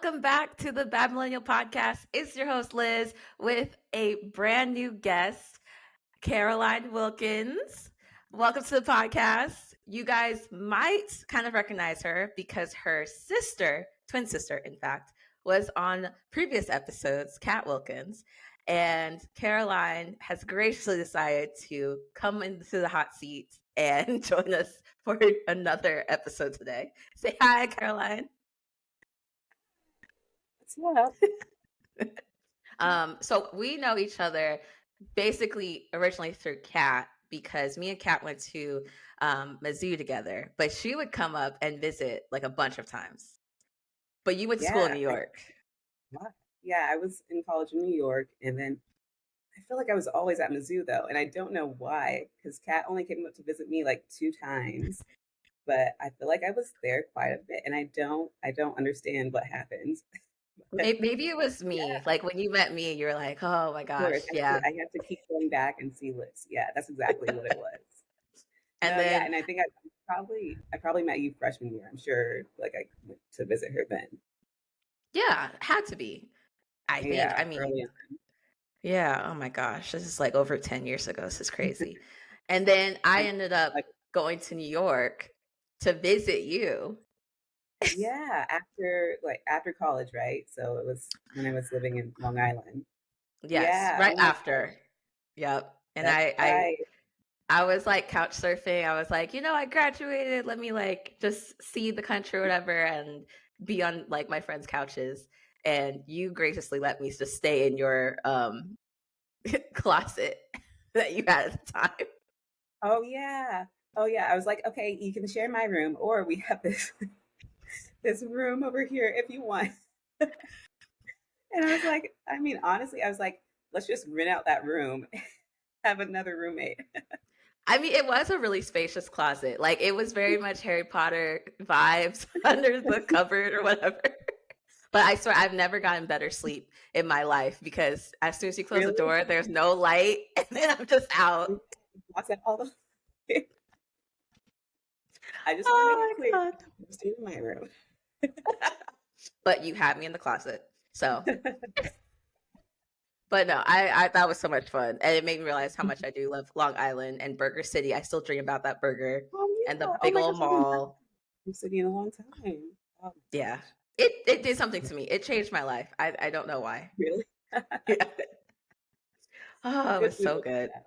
welcome back to the Bad Millennial Podcast. It's your host, Liz, with a brand new guest, Caroline Wilkins. Welcome to the podcast. You guys might kind of recognize her because her sister, twin sister, in fact, was on previous episodes, Kat Wilkins. And Caroline has graciously decided to come into the hot seat and join us for another episode today. Say hi, Caroline. What's up? So we know each other basically originally through Kat because me and Kat went to Mizzou together, but she would come up and visit like a bunch of times. But you went to school in Yeah, New York. I was in college in New York, and then I feel like I was always at Mizzou though, and I don't know why, because Kat only came up to visit me like 2 times, but I feel like I was there quite a bit, and I don't understand what happened. But Maybe it was me. yeah, Like when you met me, you were like, "Oh my of gosh, course, yeah." I have to keep going back and see lists. Yeah, that's exactly what it was. And No, yeah, then and I think I probably met you freshman year. I'm sure, like I went to visit her then. yeah, had to be. I think. Yeah, I mean, early yeah. Oh my gosh, this is like over 10 years ago. This is crazy. And then I on. ended up Like, going to New York to visit you. yeah, after college, right? So it was when I was living in Long Island. Yes, Yeah. right Oh my God. after. Yep. And That's I I right. I was like couch surfing. I was like, I graduated. Let me like just see the country or whatever and be on like my friends' couches. And you graciously let me just stay in your closet that you had at the time. Oh yeah. Oh yeah. I was like, okay, you can share my room, or we have this this room over here if you want. And I was like, I mean, honestly, I was like, let's just rent out that room, have another roommate. I mean, it was a really spacious closet. Like it was very much Harry Potter vibes under the cupboard or whatever. But I swear I've never gotten better sleep in my life because as soon as you close the Really? door, there's no light and then I'm just out. Lots of all the I just want to make it Oh clear. my god. I'm staying in my room. But you had me in the closet. So, but no, I that was so much fun. And it made me realize how much I do love Long Island and Burger City. I still dream about that burger Oh and the yeah. Oh big my old gosh, I haven't been mall. to the city in a long time. Oh my Yeah. gosh. It did something to me. It changed my life. I don't know why. Really? Yeah. Oh, it Good was food so will do good. that.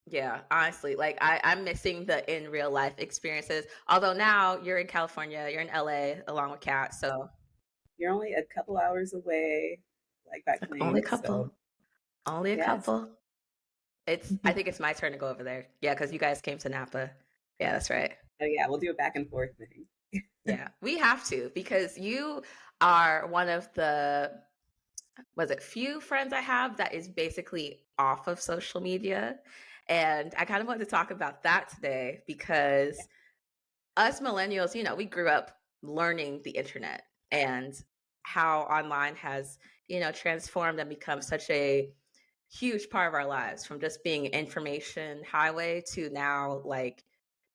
Yeah, honestly, like I'm missing the in real life experiences. Although now you're in California, you're in LA along with Kat, so You're only a couple hours away, like by only a plane. couple. So Only a yes. couple. I think it's my turn to go over there. Yeah, because you guys came to Napa. Yeah, that's right. Oh yeah, we'll do a back and forth thing. Yeah, we have to because you are one of the was it few friends I have that is basically off of social media. And I kind of wanted to talk about that today because us millennials, we grew up learning the internet and how online has, transformed and become such a huge part of our lives from just being an information highway to now like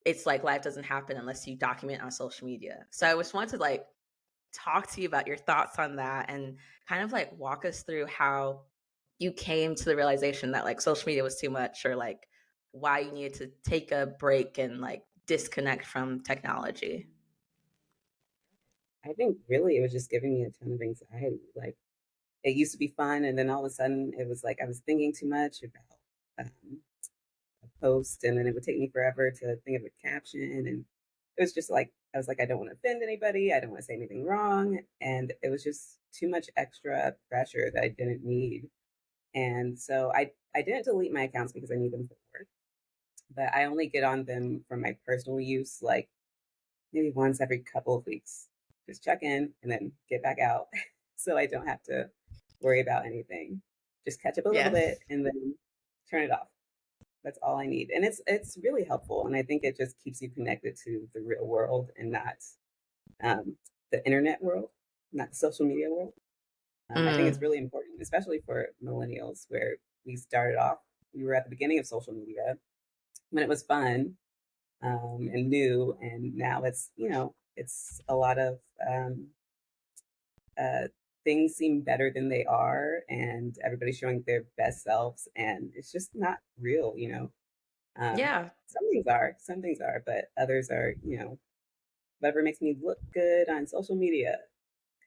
it's like life doesn't happen unless you document on social media. So I just wanted to like talk to you about your thoughts on that and kind of like walk us through how you came to the realization that like social media was too much or like why you needed to take a break and like disconnect from technology. I think really it was just giving me a ton of anxiety. Like it used to be fun, and then all of a sudden it was like I was thinking too much about a post, and then it would take me forever to think of a caption, and it was just like I was like, I don't want to offend anybody, I don't want to say anything wrong, and it was just too much extra pressure that I didn't need. And so I didn't delete my accounts because I need them for work, but I only get on them for my personal use, like maybe once every couple of weeks. Just check in and then get back out so I don't have to worry about anything. Just catch up a little Yes. bit and then turn it off. That's all I need. And it's really helpful. And I think it just keeps you connected to the real world and not um, the internet world, not the social media world. I think it's Mm, really important, especially for millennials, where we started off, we were at the beginning of social media when it was fun and new, and now it's a lot of uh, things seem better than they are, and everybody's showing their best selves, and it's just not real, you know. Yeah. Some things are, but others are, whatever makes me look good on social media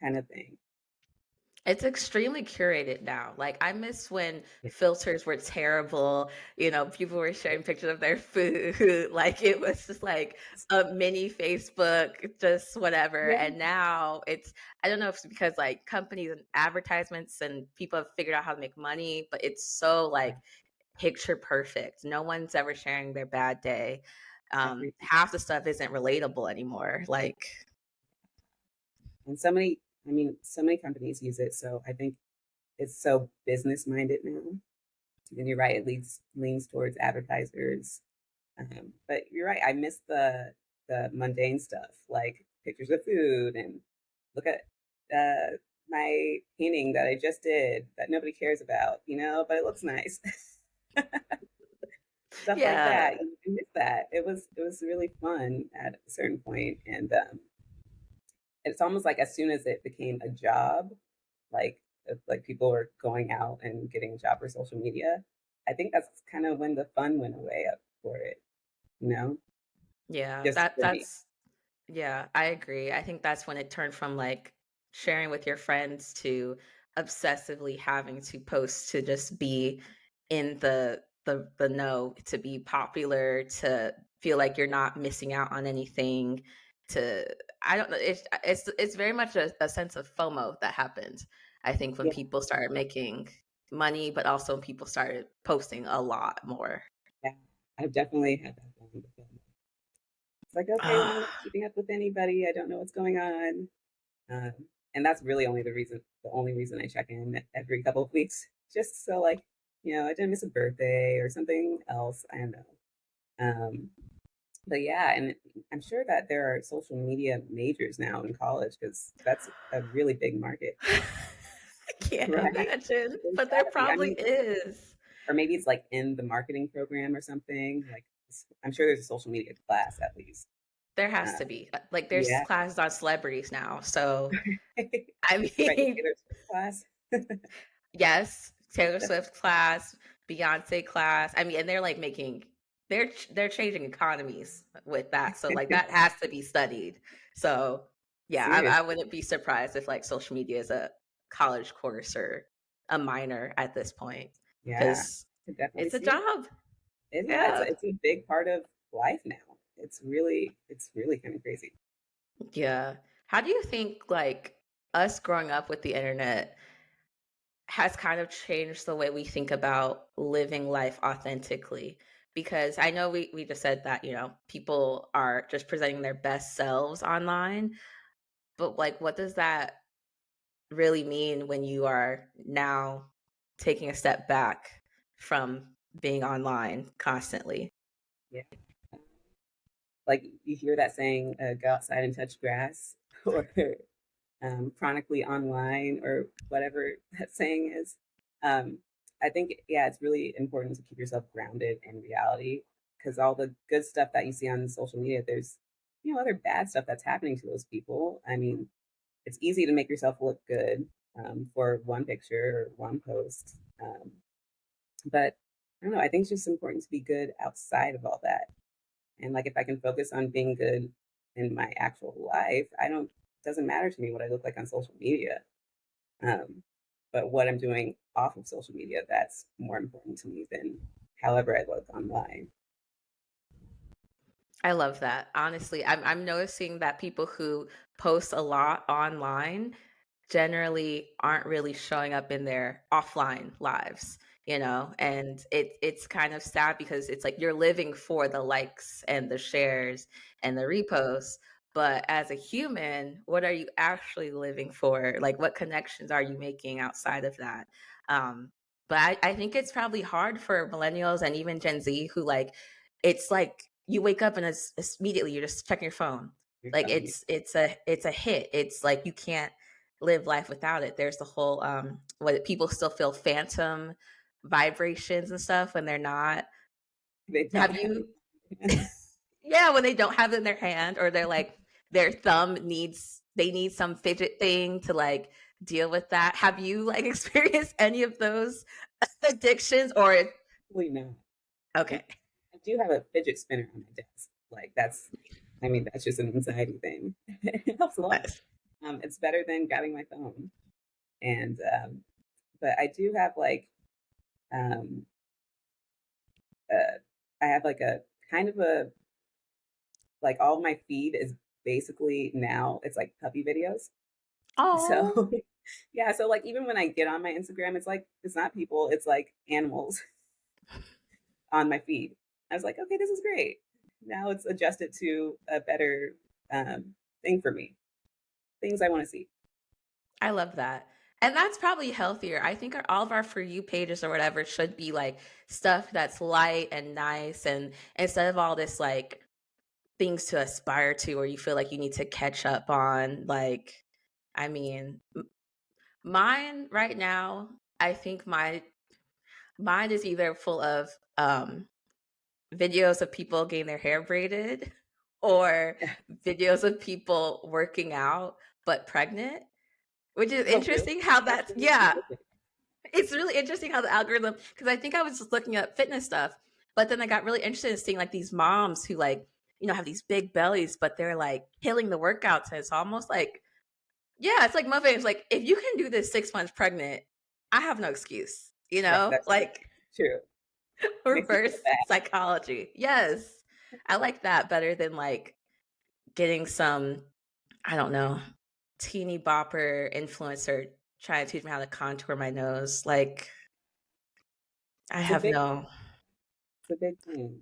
kind of thing. It's extremely curated now. Like, I miss when Yeah. filters were terrible, people were sharing pictures of their food, like, it was just like a mini Facebook, just whatever, Yeah, and now I don't know if it's because, like, companies and advertisements and people have figured out how to make money, but it's so, like, picture perfect. No one's ever sharing their bad day. everything. Half the stuff isn't relatable anymore, like And so many companies use it. So I think it's so business minded now. And you're right, it leans towards advertisers. But you're right, I miss the mundane stuff, like pictures of food and look at my painting that I just did that nobody cares about, but it looks nice. Stuff like yeah. that. You miss that. It was really fun at a certain point, and it's almost like as soon as it became a job, like people were going out and getting a job for social media. I think that's kind of when the fun went away up for it, you know, Yeah, just for me. yeah, I agree. I think that's when it turned from like sharing with your friends to obsessively having to post to just be in the know, to be popular, to feel like you're not missing out on anything, to I don't know, it's very much a sense of FOMO that happened. I think when Yeah, people started making money, but also when people started posting a lot more. yeah. I've definitely had that feeling before. It's like, okay, well, I'm not keeping up with anybody. I don't know what's going on. Um, and that's really the only reason I check in every couple of weeks, just so like, I didn't miss a birthday or something else. I don't know. Um, but yeah, and I'm sure that there are social media majors now in college because that's a really big market, I can't right? imagine, There's but there gotta be. I probably mean, is. or maybe it's like in the marketing program or something. Like, I'm sure there's a social media class at least. There has Uh, to be. Like, there's yeah, classes on celebrities now, so, I right. The mean, Taylor Swift class. yes, Taylor Swift class, Beyoncé class, I mean, and they're, like, they're changing economies with that, so, like, that has to be studied. So, yeah, I Seriously, wouldn't be surprised if, like, social media is a college course or a minor at this point, yeah, because I could definitely it's a see it. job. Yeah, Yeah. it's a big part of life now. It's really kind of crazy. Yeah. How do you think, like, us growing up with the internet has kind of changed the way we think about living life authentically? Because I know we just said that, people are just presenting their best selves online, but, like, what does that really mean when you are now taking a step back from being online constantly? Yeah. Like you hear that saying, "Go outside and touch grass," or chronically online, or whatever that saying is. Um, I think, yeah, it's really important to keep yourself grounded in reality because all the good stuff that you see on social media, there's other bad stuff that's happening to those people. I mean, it's easy to make yourself look good for one picture or one post. But I don't know. I think it's just important to be good outside of all that. And like if I can focus on being good in my actual life, I don't it doesn't matter to me what I look like on social media. Um, but what I'm doing off of social media, that's more important to me than however I look online. I love that. Honestly, I'm noticing that people who post a lot online generally aren't really showing up in their offline lives, and it's kind of sad because it's like you're living for the likes and the shares and the reposts, but as a human, what are you actually living for? Like, what connections are you making outside of that? Um, but I think it's probably hard for millennials and even Gen Z who it's like you wake up and it's immediately you're just checking your phone. Your Like phone, it's a hit. It's like you can't live life without it. There's the whole what people still feel phantom vibrations and stuff when they're not. they don't Have have you it. yeah, when they don't have it in their hand or they're like their thumb needs they need some fidget thing to like deal with that. Have you like experienced any of those addictions or Probably not. I, okay. I do have a fidget spinner on my desk. Like I mean, that's just an anxiety thing. It helps a lot. Nice. It's better than grabbing my phone. And but I do have like um, uh, I have like a kind of a like all my feed is basically now it's like puppy videos. Oh, So yeah, so like even when I get on my Instagram, it's like it's not people, it's like animals on my feed. I was like, okay, this is great. Now it's adjusted to a better thing for me. Things I want to see. I love that. And that's probably healthier. I think all of our For You pages or whatever should be like stuff that's light and nice. And instead of all this like things to aspire to or you feel like you need to catch up on, like, I mean, mine right now, I think mine is either full of videos of people getting their hair braided or videos of people working out but pregnant, which is Oh, really? interesting how That's that's really yeah. specific. It's really interesting how the algorithm because I think I was just looking up fitness stuff, but then I got really interested in seeing like these moms who like, have these big bellies, but they're like killing the workouts. And it's almost like, yeah, it's like motivating. It's like, if you can do this 6 months pregnant, I have no excuse, Right, that's true. like True. Makes you reverse feel bad. psychology. Yes. I like that better than like getting some, I don't know, teeny bopper influencer trying to teach me how to contour my nose. Like, I It's a have big no. it's a big thing.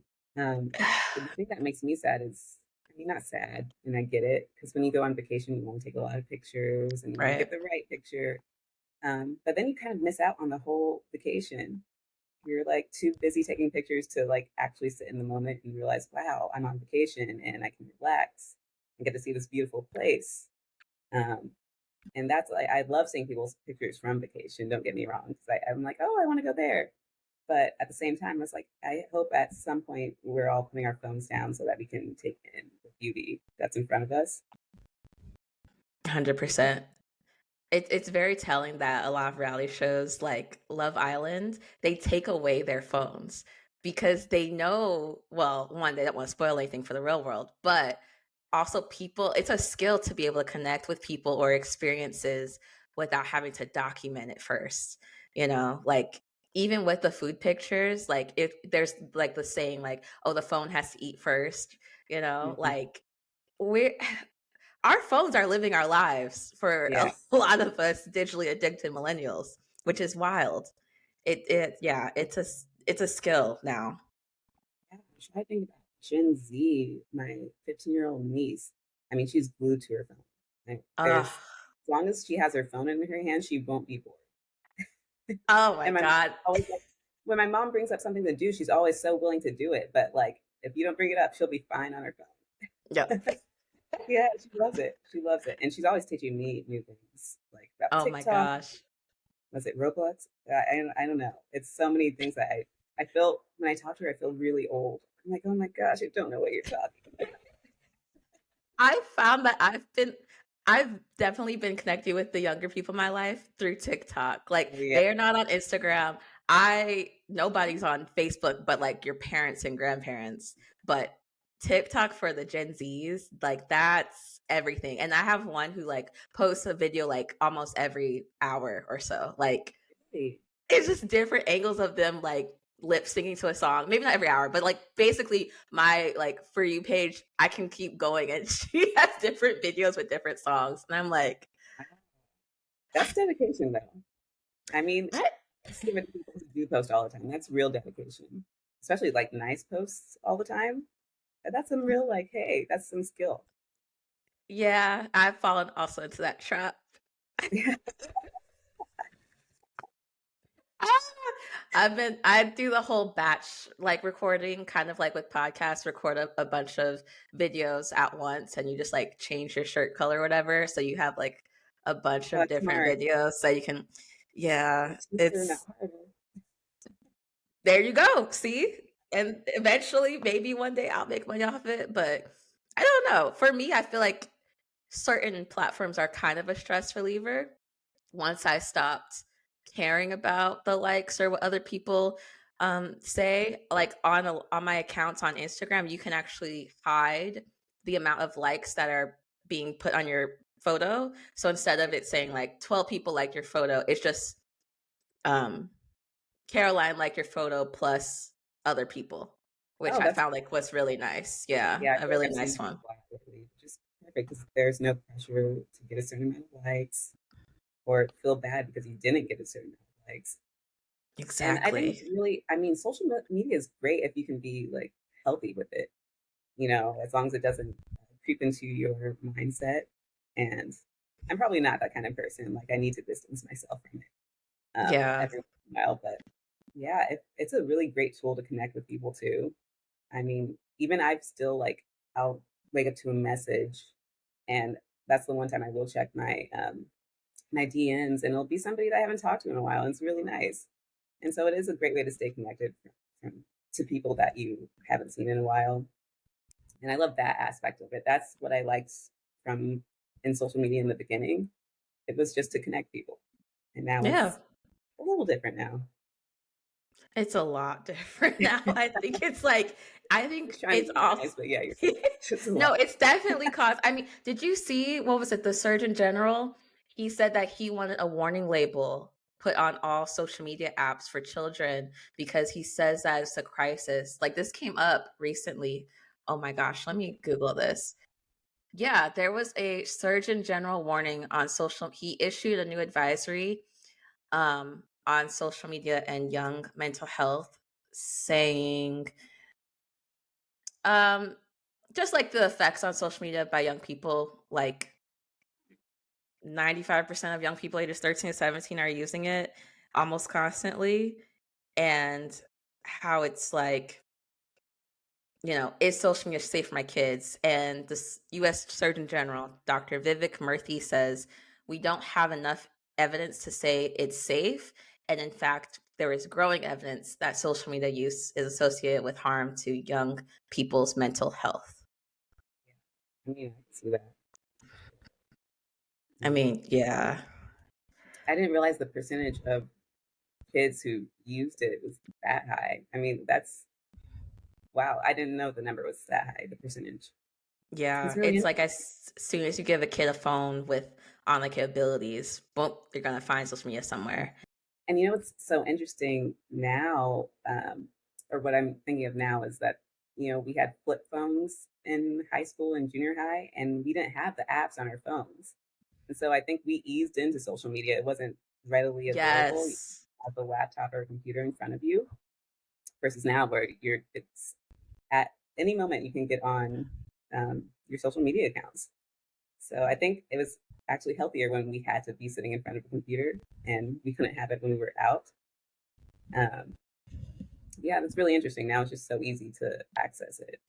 The thing that makes me sad is, I mean, not sad, and I get it, because when you go on vacation, you want to take a lot of pictures and you want to Right. get the right picture. But then you kind of miss out on the whole vacation. You're like too busy taking pictures to like actually sit in the moment and realize, wow, I'm on vacation and I can relax and get to see this beautiful place. Um, and that's like, I love seeing people's pictures from vacation. Don't get me wrong, because I'm like, oh, I want to go there. But at the same time, it's like I hope at some point we're all putting our phones down so that we can take in the beauty that's in front of us. 100%. It's very telling that a lot of reality shows like Love Island, they take away their phones because they know, well, one, they don't want to spoil anything for the real world, but also people, it's a skill to be able to connect with people or experiences without having to document it first. Like even with the food pictures, like if there's like the saying like, oh, the phone has to eat first, Mm-hmm. like we're our phones are living our lives for a Yeah. lot of us digitally addicted millennials, which is wild. Yeah, it's a skill now. Gosh, I think about Gen Z, my 15-year-old niece. I mean, she's glued to her phone. Like, Oh, as long as she has her phone in her hand, she won't be bored. oh my And my mom's God. always like, when my mom brings up something to do, she's always so willing to do it. But like, if you don't bring it up, she'll be fine on her Yep. phone. Yeah, she loves it. She loves it, and she's always teaching me new things, like about Oh my TikTok. gosh. Was it Roblox? I don't know. It's so many things that I feel when I talk to her, I feel really old. I'm like, oh my gosh, I don't know what you're talking about. I found that I've definitely been connected with the younger people in my life through TikTok. Like Oh, yeah, they're not on Instagram. Nobody's on Facebook but like your parents and grandparents. But TikTok for the Gen Zs, like that's everything. And I have one who like posts a video like almost every hour or so. Like really. it's just different angles of them like lip syncing to a song. Maybe not every hour, but like basically my like For You page, I can keep going and she has different videos with different songs. And I'm like, Wow. That's dedication, though. I mean, I, I give it to people who do post all the time. That's real dedication, especially like nice posts all the time. That's some real like, hey, that's some skill. yeah, I've fallen also into that trap. Ah, I do the whole batch like recording, kind of like with podcasts, record a bunch of videos at once and you just like change your shirt color or whatever. So you have like a bunch Oh, of that's different smart. videos so you can, yeah, Cheaper, not it's harder. there you go. See? And eventually, maybe one day I'll make money off of it. But I don't know. For me, I feel like certain platforms are kind of a stress reliever. Once I stopped caring about the likes or what other people say, like on my accounts on Instagram, you can actually hide the amount of likes that are being put on your photo. So instead of it saying like 12 people liked your photo, it's just um Caroline liked your photo plus other people, which Oh, I that's found like was really nice. Yeah, yeah. I a feel like really I've seen nice that one. a lot lately, which is perfect because there's no pressure to get a certain amount of likes or feel bad because you didn't get a certain amount of likes. And I think it's Exactly. really, I mean, social media is great if you can be like healthy with it, as long as it doesn't creep into your mindset. And I'm probably not that kind of person. Like, I need to distance myself from it Yeah. every once in a while. But yeah, it's a really great tool to connect with people too. I mean, even I've still like, I'll wake up to a message, and that's the one time I will check my DMs, and it'll be somebody that I haven't talked to in a while, and it's really nice. And so it is a great way to stay connected to people that you haven't seen in a while. And I love that aspect of it. That's what I liked from in social media in the beginning. It was just to connect people. And now Yeah. it's a little different now. It's a lot different now. I think Just trying to it's be all nice, but yeah, you're just a no, lot. it's definitely caused. I mean, did you see what was it? The Surgeon General, he said that he wanted a warning label put on all social media apps for children because he says that it's a crisis. Like this came up recently. Oh my gosh, let me Google this. Yeah, there was a Surgeon General warning on social. He issued a new advisory on social media and young mental health, saying um, just like the effects on social media by young people, like 95% of young people ages 13 to 17 are using it almost constantly, and how it's like, is social media safe for my kids? And this US Surgeon General, Dr. Vivek Murthy, says we don't have enough evidence to say it's safe. And in fact, there is growing evidence that social media use is associated with harm to young people's mental health. I mean, I can see that. I Yeah. mean, yeah. I didn't realize the percentage of kids who used it was that high. I mean, that's wow. I didn't know the number was that high, the percentage. It's Yeah, really it's like interesting. as soon as you give a kid a phone with online capabilities, boom, you're gonna find social media somewhere. And what's so interesting now, or what I'm thinking of now, is that we had flip phones in high school and junior high, and we didn't have the apps on our phones. And so I think we eased into social media. It wasn't readily available. You Yes. have a laptop or a computer in front of you, versus now where it's at any moment you can get on your social media accounts. So I think it was actually healthier when we had to be sitting in front of a computer and we couldn't have it when we were out. Um, yeah, that's really interesting. Now it's just so easy to access it.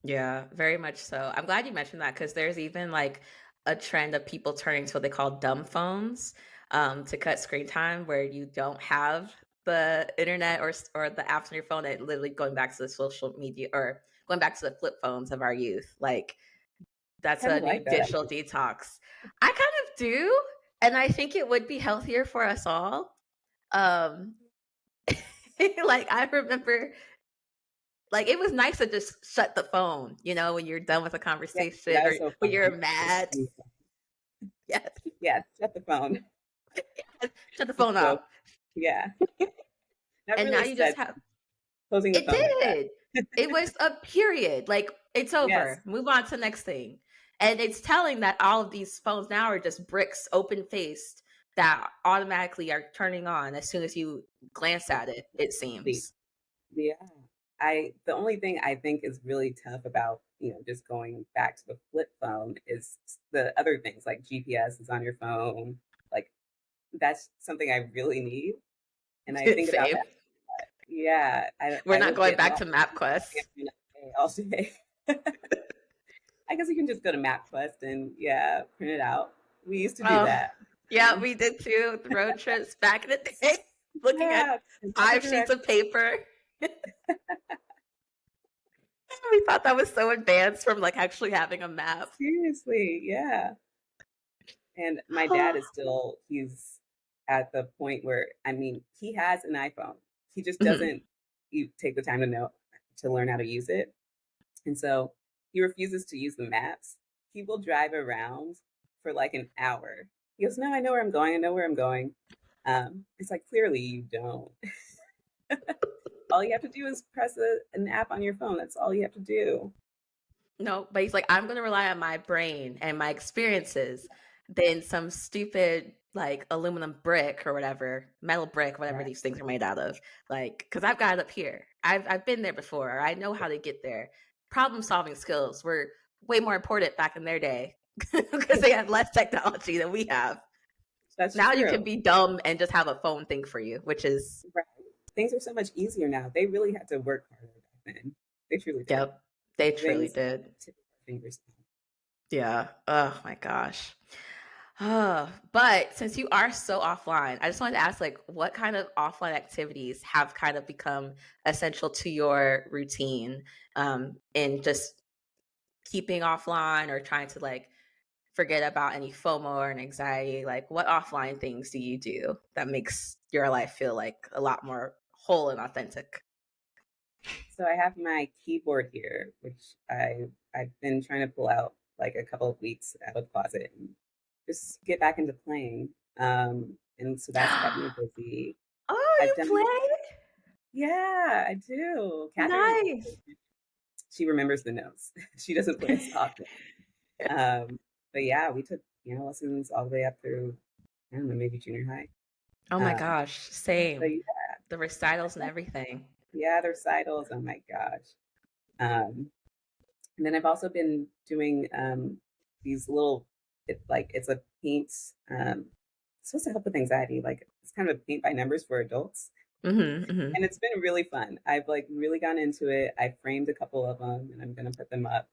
Yeah, very much so. I'm glad you mentioned that because there's even like a trend of people turning to what they call dumb phones to cut screen time, where you don't have the internet or the apps on your phone, and literally going back to the social media or going back to the flip phones of our youth. Like I that's kind a of new like that digital actually. detox. I kind of do, and I think it would be healthier for us all. Um, like I remember like, it was nice to just shut the phone, when you're done with a Yeah, conversation that or is so when fun. you're mad. Yes. Yeah, shut the phone. Shut the It's phone so off. yeah. That And now really you just said have closing the it phone like that. did. It was a period. Like, it's Yes, over. Move on to the next thing. And it's telling that all of these phones now are just bricks open faced that automatically are turning on as soon as you glance at it, it absolutely. seems. Yeah. The only thing I think is really tough about, just going back to the flip phone is the other things like GPS is on your phone. Like that's something I really need. And I think about Fave. that. Yeah, We're I not would going get back lost to in MapQuest. all day. I guess you can just go to MapQuest and yeah, print it out. We used to do Oh, that. yeah, we did too. With road trips back in the day, looking at Yeah, in other 5 sheets direction. of paper. We thought that was so advanced from like actually having a map. Seriously, yeah. And my dad is still, he's at the point where, I mean, he has an iPhone. He just Mhm. doesn't take the time to know to learn how to use it. And so he refuses to use the maps. He will drive around for like an hour. He goes, "No, I know where I'm going. I know where I'm going." It's like, clearly you don't. All you have to do is press an app on your phone. That's all you have to do. No, but he's like, I'm gonna rely on my brain and my experiences than some stupid like aluminum brick or whatever, metal brick, whatever Right. these things are made out of. Like, because I've got it up here. I've been there before. Or I know how to get there. Problem solving skills were way more important back in their day because they had less technology than we have. That's Now you can true. be dumb and just have a phone think for you, which is Right. Things are so much easier now. They really had to work harder back then. They truly did. yep, they truly Things at did. the tip of our fingers now. Yeah. Oh my gosh. But since you are so offline, I just wanted to ask, like, what kind of offline activities have kind of become essential to your routine, in just keeping offline or trying to like forget about any FOMO or anxiety? Like, what offline things do you do that makes your life feel like a lot more whole and authentic? So I have my keyboard here, which I've been trying to pull out like a couple of weeks out of the closet and just get back into playing. And so that's kept me busy. Oh, I've you done, play? yeah, I do. Catherine, Nice. she remembers the notes. She doesn't play as often. Um, but yeah, we took piano lessons all the way up through, I don't know, maybe junior high. Oh my Um, gosh, so same. yeah, The recitals and everything. yeah, their recitals. Oh my gosh. Um, And then I've also been doing these little, it's a paint, it's supposed to help with anxiety. Like it's kind of a paint by numbers for adults. Mhm, mhm. And it's been really fun. I've like really gone into it. I framed a couple of them and I'm going to put them up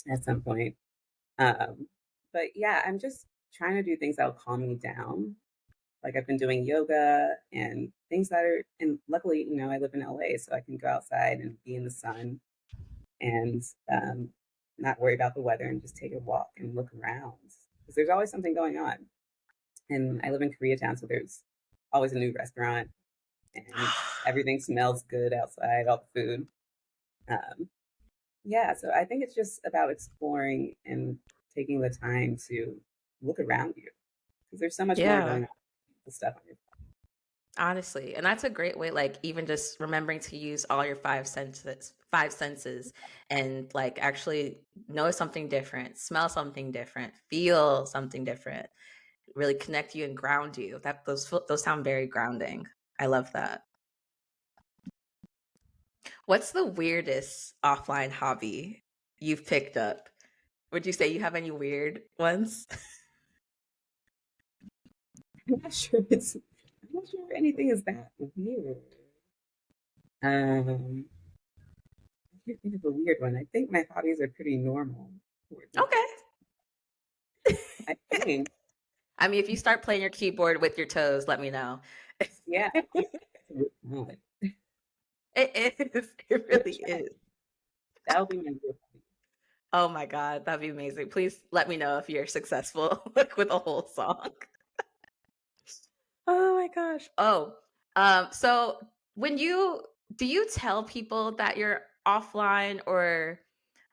at some point. Um, but yeah, I'm just trying to do things that'll calm me down. Like I've been doing yoga and things that are, and luckily, I live in LA, so I can go outside and be in the sun and not worry about the weather and just take a walk and look around because there's always something going on. And I live in Koreatown, so there's always a new restaurant and everything smells good outside, all the food. Um, yeah, so I think it's just about exploring and taking the time to look around you because there's so much more Yeah. going on with stuff on your Honestly, and that's a great way, like, even just remembering to use all your 5 senses, and, like, actually notice something different, smell something different, feel something different, really connect you and ground you. Those sound very grounding. I love that. What's the weirdest offline hobby you've picked up? Would you say you have any weird ones? I'm not sure I'm not sure if anything is that weird. Um, I can't think of a weird one. I think my hobbies are pretty normal. Okay. I think, I mean, if you start playing your keyboard with your toes, let me know. yeah, that It is. It really is. will be my new hobby. Oh my god, that'd be amazing. Please let me know if you're successful, like, with a whole song. Oh my gosh. Oh, so when you do you tell people that you're offline, or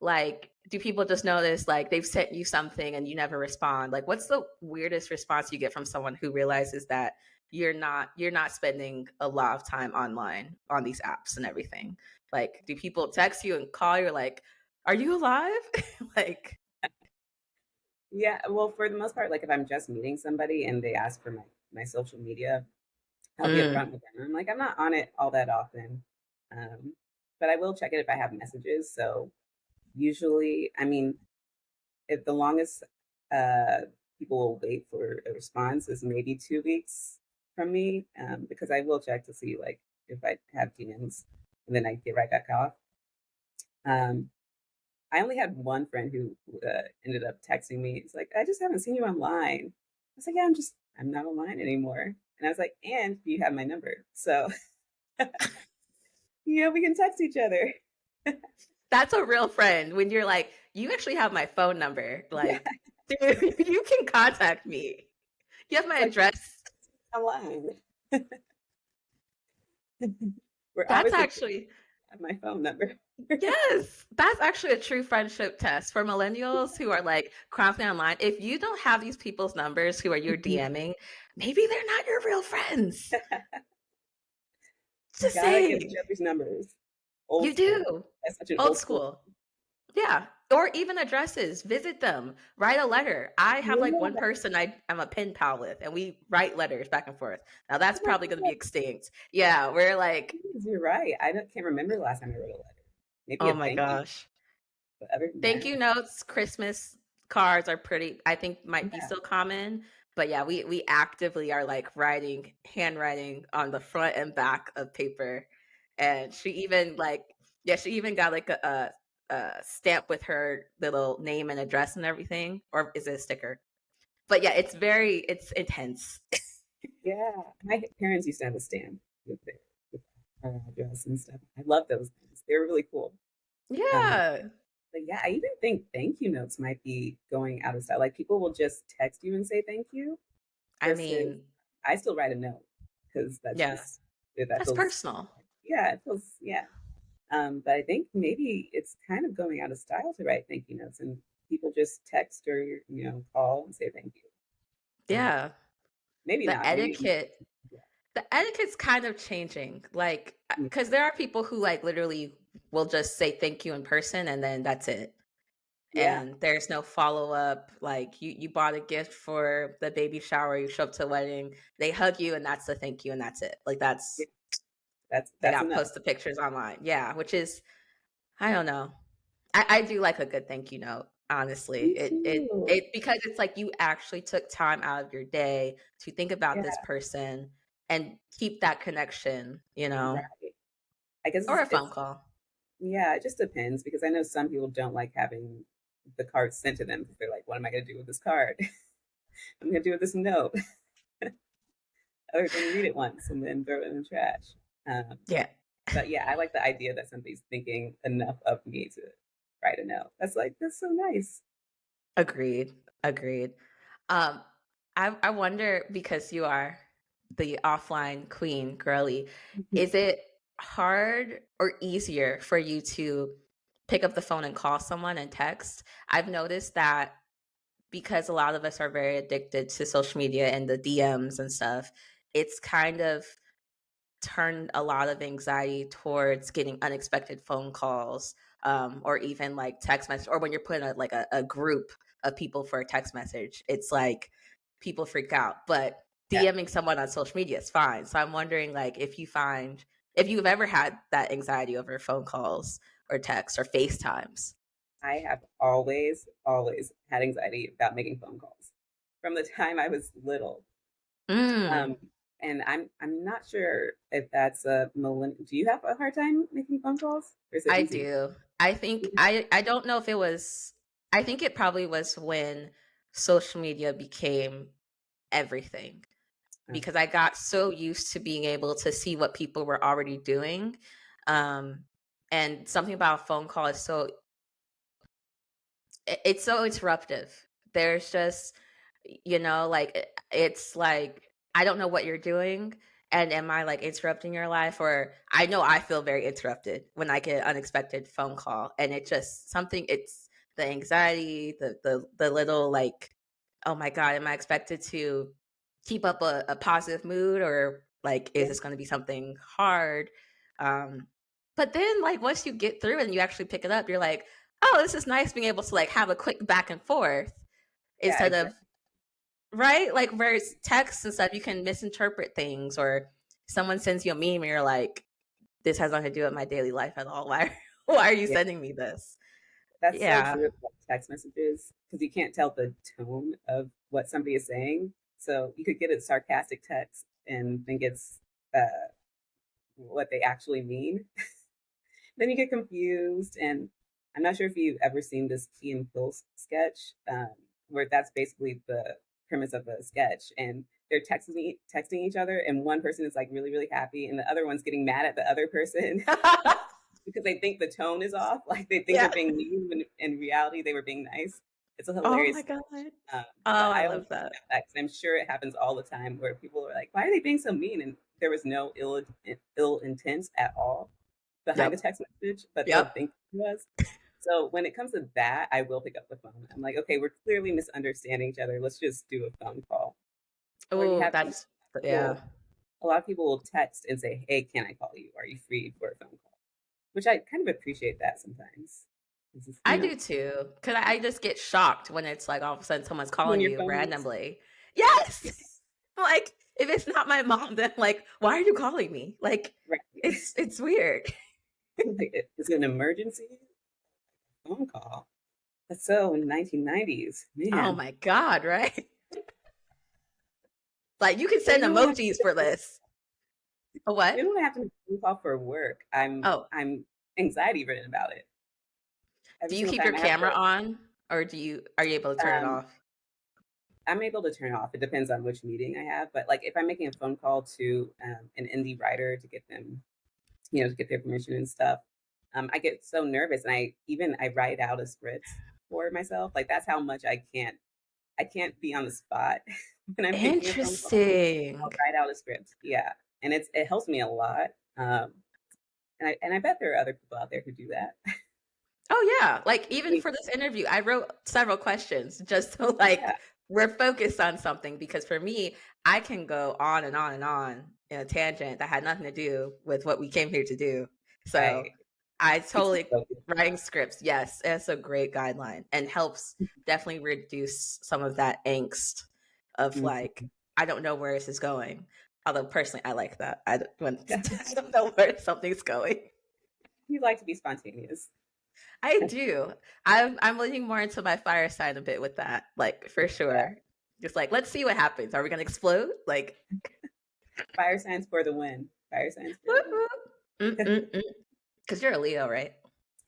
like do people just notice like they've sent you something and you never respond? Like, what's the weirdest response you get from someone who realizes that you're not spending a lot of time online on these apps and everything? Like, do people text you and call you like, "Are you alive?" Like, Yeah, well, for the most part, like if I'm just meeting somebody and they ask for my social media, I'll be mm, upfront with them. I'm like, I'm not on it all that often, um, but I will check it if I have messages. So usually, I mean, if the longest uh, people will wait for a response is maybe 2 weeks from me, because I will check to see like if I have DMs, and then I get right back off. Um, I only had one friend who ended up texting me. It's like, I just haven't seen you online. I was like, yeah, I'm not online anymore. And I was like, and you have my number. So, yeah, we can text each other. That's a real friend when you're like, "You actually have my phone number." Yeah, Like, dude, you can contact me. You have my it's like address. online. We're That's obviously actually have my phone number. yes, that's actually a true friendship test for millennials who are like chronically online. If you don't have these people's numbers who are you're DMing, maybe they're not your real friends. Just Gotta give saying. each other's numbers. Old You school. do. That's such an Old old school. school. Yeah. Or even addresses. Visit them. Write a letter. I have like one Yeah. person I'm a pen pal with, and we write letters back and forth. Now Oh that's my probably going to be God. extinct. Yeah, we're like, You're right. Can't remember the last time I wrote a letter. Maybe oh a my thank you, gosh. but other than Thank that, you notes, Christmas cards are pretty, I think might be yeah, still common. But yeah, we actively are like writing, handwriting on the front and back of paper. And she even like, yeah, she even got like a stamp with her little name and address and everything. Or is it a sticker? But yeah, it's intense. yeah. My parents used to have a stamp with their with our address and stuff. I love those things. They were really cool. Um, Yeah. but yeah, I even think thank you notes might be going out of style. Like people will just text you and say thank you I versus mean, I still write a note because that's yeah, just that that's feels personal. yeah, it feels yeah. But I think maybe it's kind of going out of style to write thank you notes and people just text or call and say thank you. Yeah. Maybe The not. Maybe etiquette yeah, the etiquette's kind of changing, like, yeah, because there are people who, like, literally will just say thank you in person, and then that's it, yeah, and there's no follow-up, like, you bought a gift for the baby shower, you show up to the wedding, they hug you, and that's the thank you, and that's it, like, yeah. that's they That's got enough. post the pictures online, yeah, which is I don't know. I do like a good thank you note, honestly. Me It too. because it's like you actually took time out of your day to think about Yeah, this person and keep that connection, right. I guess or a phone it's call. yeah, it just depends because I know some people don't like having the card sent to them because they're like, what am I going to do with this card? I'm going to do with this note other than read it once and then throw it in the trash. Um, Yeah, but yeah, I like the idea that somebody's thinking enough of me to write a note. That's so nice. agreed, agreed. Um, I wonder because you are the offline queen, girly, is it hard or easier for you to pick up the phone and call someone and text? I've noticed that because a lot of us are very addicted to social media and the DMs and stuff, it's kind of turned a lot of anxiety towards getting unexpected phone calls, or even like text message, or when you're putting a group of people for a text message, it's like people freak out. But Yeah, DMing someone on social media is fine. So I'm wondering like if you've ever had that anxiety over phone calls or texts or FaceTimes. I have always had anxiety about making phone calls from the time I was little. Mm. Um, and I'm not sure if that's a millennial. Do you have a hard time making phone calls, or is it I easy? do. I think I don't know if it was I think it probably was when social media became everything Uh, because I got so used to being able to see what people were already doing. Um and something about a phone call is it's so interruptive. There's just, like it's like I don't know what you're doing, and am I like interrupting your life? Or I know I feel very interrupted when I get an unexpected phone call, and it just something. It's the anxiety, the little like, oh my god, am I expected to keep up a positive mood, or like is yeah, this going to be something hard? Um, but then like once you get through and you actually pick it up, you're like, oh, this is nice being able to like have a quick back and forth yeah, instead of exactly. right, like where it's text and stuff, you can misinterpret things, or someone sends you a meme and you're like, this has nothing to do with my daily life at all. Why why are you Yeah, sending me this? that's so Yeah. true about text messages because you can't tell the tone of what somebody is saying. So you could get a sarcastic text and think it's uh, what they actually mean. Then you get confused, and I'm not sure if you've ever seen this Key and Peele sketch, where that's basically the premise of the sketch, and they're texting each other, and one person is like really really happy, and the other one's getting mad at the other person because they think the tone is off. Like they think they're Yeah. being mean when in reality they were being nice. It's a Oh my hilarious god. sketch. But Oh, I I always love that. laugh at that because I'm sure it happens all the time where people are like, "Why are they being so mean?" And there was no ill intent at all behind the Yep. text message, but they'll Yep. think it was. So when it comes to that, I will pick up the phone. I'm like, okay, we're clearly misunderstanding each other. Let's just do a phone call. Or you Oh, have that's yeah. people, a lot of people will text and say, "Hey, can I call you? Are you free for a phone call?" Which I kind of appreciate that sometimes. This is, I do too. Cause I just get shocked when it's like all of a sudden someone's when calling your you phone rings. randomly. Yes. Like if it's not my mom, then like, why are you calling me? Like Right. it's weird. Like, is it an emergency phone call? That's so in the 1990s, Oh man. my God, right? Like you can But send even when I emojis for this. A what? even when I have to make a phone call for work, Oh, I'm anxiety ridden about it. do Every you single keep your time I have camera to, on or are you able to turn it um, off? I'm able to turn it off. It depends on which meeting I have. But like if I'm making a phone call to an indie writer to get them, to get their permission and stuff, I get so nervous, and I write out a script for myself. Like that's how much I can't be on the spot when I'm making a phone call. I'll Interesting. write out a script. Yeah, and it helps me a lot. And I bet there are other people out there who do that. Oh yeah, like even Me, for this interview, I wrote several questions just so yeah, like we're focused on something because for me, I can go on and on and on in a tangent that had nothing to do with what we came here to do. So right. I Keeps me totally focused. writing scripts, yes, it's a great guideline and helps definitely reduce some of that angst of like, Mhm. I don't know where this is going. Although personally, I like that. When Yeah. I don't know where something's going. You like to be spontaneous. I do. I'm leaning more into my fire sign a bit with that, like for Yeah. sure. Just like, let's see what happens. Are we gonna explode? Like, Fire signs for the win. Fire signs for the win. because you're a Leo, right?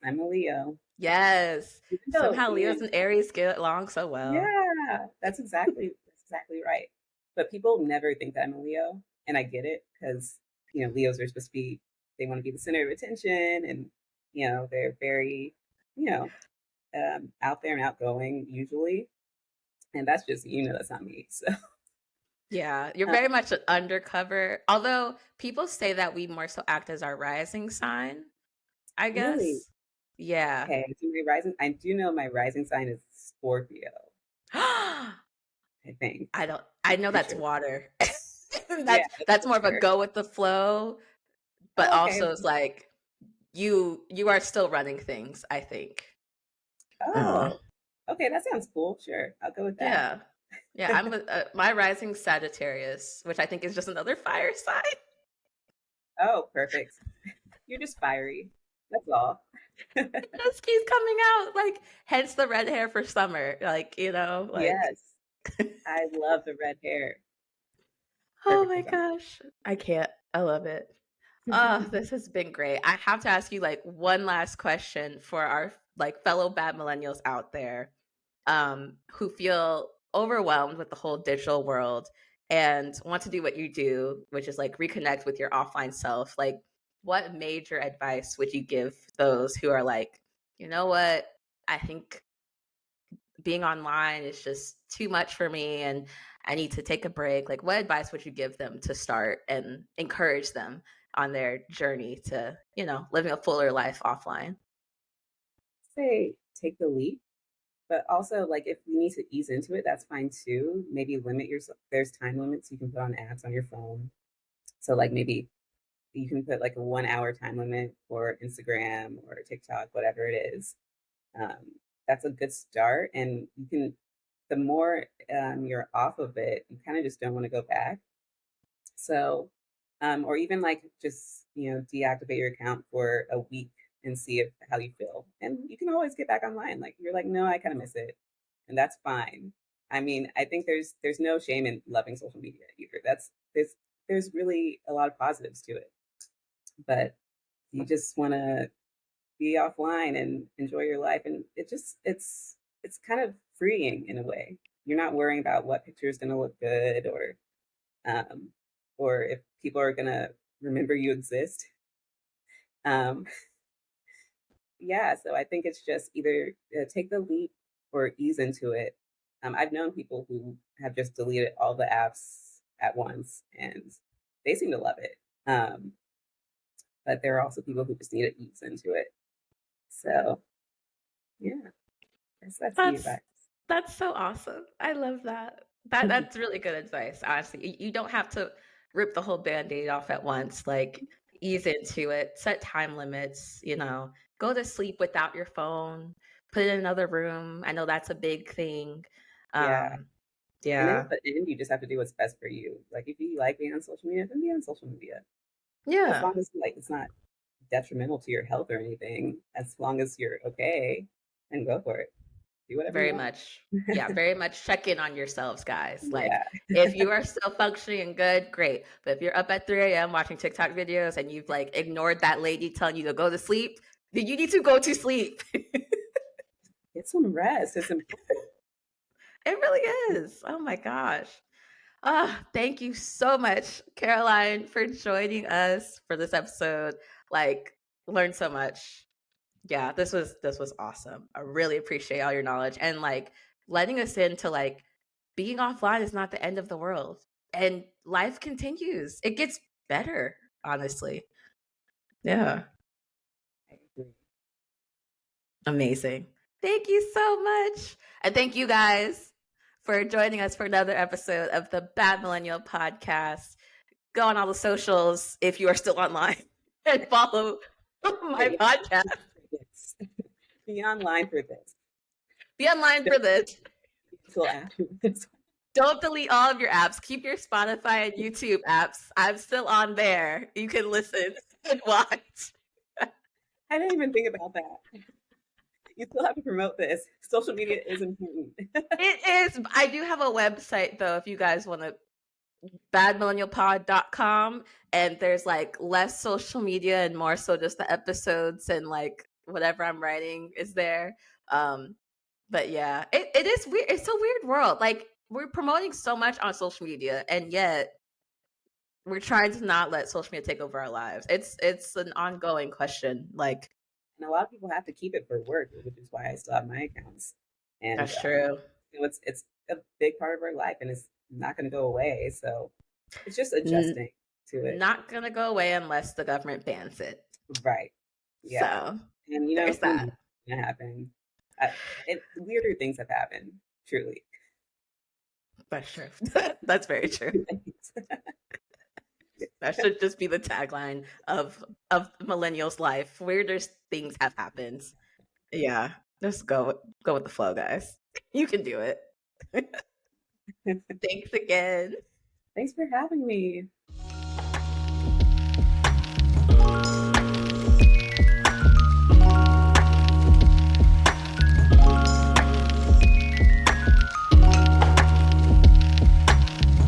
I'm a Leo. Yes. Even though, Somehow Leos man, and Aries get along so well. yeah, that's exactly right. But people never think that I'm a Leo, and I get it because Leos are supposed to be, they want to be the center of attention, and they're very you know out there and outgoing usually, and that's just that's not me. So Yeah, you're um, very much an undercover. Although people say that we more so act as our rising sign, I really, guess. Yeah. okay. So my rising, I do know my rising sign is Scorpio. I think. I know Pretty that's sure. water. Yeah, that's That's for more of a sure. go with the flow, but Oh, okay. also it's like you are still running things, I think. Uh, Oh, okay. That sounds cool. Sure, I'll go with that. yeah. Yeah, my rising Sagittarius, which I think is just another fire sign. Oh, perfect. You're just fiery. That's all. It just keeps coming out, like hence the red hair for summer. Like, like Yes, I love the red hair. oh Perfect for my summer. gosh. I can't. I love it. This has been great. I have to ask you like one last question for our like fellow bad millennials out there who feel overwhelmed with the whole digital world and want to do what you do, which is like reconnect with your offline self. Like, what major advice would you give those who are like, you know what? I think being online is just too much for me and I need to take a break. Like, what advice would you give them to start and encourage them on their journey to, living a fuller life offline? Say take the leap, but also like if you need to ease into it, that's fine too. Maybe limit yourself. There's time limits you can put on apps on your phone. So like maybe you can put like a 1 hour time limit for Instagram or TikTok, whatever it is. That's a good start. And the more you're off of it, you kind of just don't want to go back. So, or even like just, deactivate your account for a week and see if how you feel. And you can always get back online. Like you're like, no, I kind of miss it. And that's fine. I mean, I think there's no shame in loving social media either. There's really a lot of positives to it. But you just want to be offline and enjoy your life, and it's kind of freeing in a way. You're not worrying about what picture is going to look good, um or if people are going to remember you exist. um yeah, so I think it's just either take the leap or ease into it. I've known people who have just deleted all the apps at once, and they seem to love it. But there are also people who just need to ease into it. So yeah, that's the That's advice. that's so awesome. I love that. That's really good advice, honestly. You don't have to rip the whole Band-Aid off at once. Like, ease into it, set time limits, go to sleep without your phone, put it in another room. I know that's a big thing. Yeah, Um, and then yeah. at the end, you just have to do what's best for you. Like if you like being on social media, then be on social media. As Yeah. long as like it's not detrimental to your health or anything, as long as you're okay, then go for it. Do whatever you Very want. much. Yeah, very much check in on yourselves, guys. Like, Yeah, if you are still functioning and good, great. But if you're up at 3 a.m. watching TikTok videos and you've like ignored that lady telling you to go to sleep, then you need to go to sleep. It get some rest. It's important. really is. Oh my gosh. Thank you so much, Caroline, for joining us for this episode. Like, learned so much. Yeah, this was awesome. I really appreciate all your knowledge and like letting us into like being offline is not the end of the world. And life continues. It gets better, honestly. Yeah. I agree. Amazing. Thank you so much. And thank you guys for joining us for another episode of the Bad Millennial Podcast. Go on all the socials if you are still online and follow Yeah, my you podcast. for this. Be online for this. Be online Don't for this. wait until after this. Don't delete all of your apps. Keep your Spotify and YouTube apps. I'm still on there. You can listen and watch. I didn't even think about that. You still have to promote this. Social media is important. It is. I do have a website though, if you guys want to, badmillennialpod.com. And there's like less social media and more so just the episodes and like whatever I'm writing is there. Um, but yeah, it is weird. It's a weird world. Like, we're promoting so much on social media and yet we're trying to not let social media take over our lives. It's an ongoing question. Like, And a lot of people have to keep it for work, which is why I still have my accounts. And that's true. it's a big part of our life, and it's not going to go away. So it's just N- adjusting to it. Not gonna go away unless the government bans it. Right. Yeah. So And there's who knows that. what's going to happen? I, weirder things have happened, truly. That's true. That's very true. That should just be the tagline of millennials' life. Weirdest things have happened. Yeah, just go with the flow, guys. You can do it. Thanks again. Thanks for having me.